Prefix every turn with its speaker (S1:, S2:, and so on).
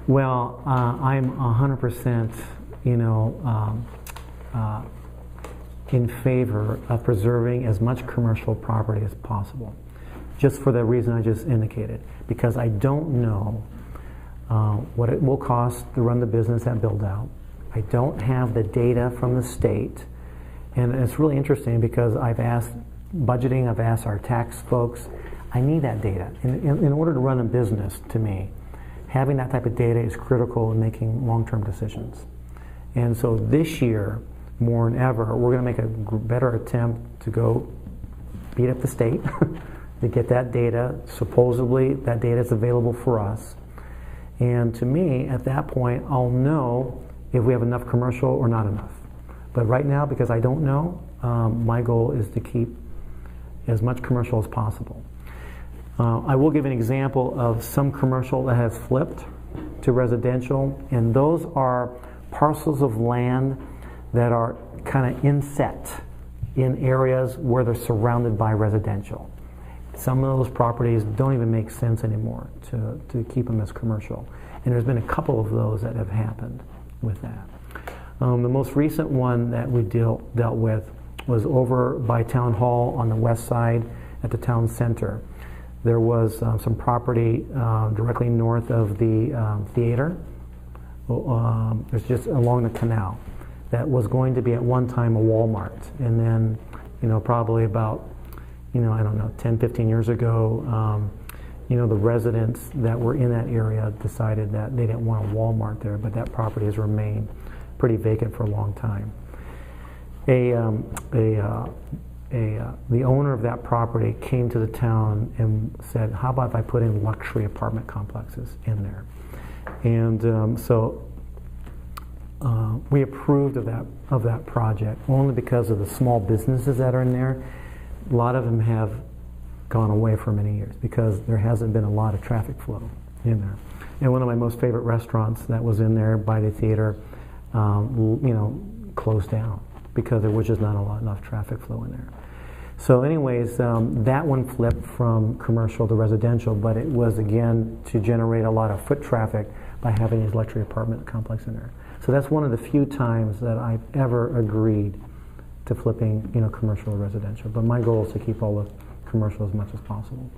S1: Well, I'm 100%, you know, in favor of preserving as much commercial property as possible, just for the reason I just indicated, because I don't know what it will cost to run the business at build out. I don't have the data from the state, and it's really interesting because I've asked budgeting, I've asked our tax folks. I need that data in order to run a business. To me, having that type of data is critical in making long-term decisions. And so this year, more than ever, we're going to make a better attempt to go beat up the state to get that data. Supposedly, that data is available for us. And to me, at that point, I'll know if we have enough commercial or not enough. But right now, because I don't know, my goal is to keep as much commercial as possible. I will give an example of some commercial that has flipped to residential, and those are parcels of land that are kind of inset in areas where they're surrounded by residential. Some of those properties don't even make sense anymore to keep them as commercial. And there's been a couple of those that have happened with that. The most recent one that we dealt with was over by Town Hall on the west side at the town center. There was some property directly north of the theater. It's just along the canal. That was going to be at one time a Walmart. And then, you know, probably about, I don't know, 10, 15 years ago, the residents that were in that area decided that they didn't want a Walmart there, but that property has remained pretty vacant for a long time. The owner of that property came to the town and said, how about if I put in luxury apartment complexes in there? And so we approved of that project only because of the small businesses that are in there. A lot of them have gone away for many years because there hasn't been a lot of traffic flow in there. And one of my most favorite restaurants that was in there by the theater, closed down because there was just not enough traffic flow in there. So anyways, that one flipped from commercial to residential, but it was again to generate a lot of foot traffic by having these luxury apartment complex in there. So that's one of the few times that I've ever agreed to flipping, commercial or residential. But my goal is to keep all the commercial as much as possible.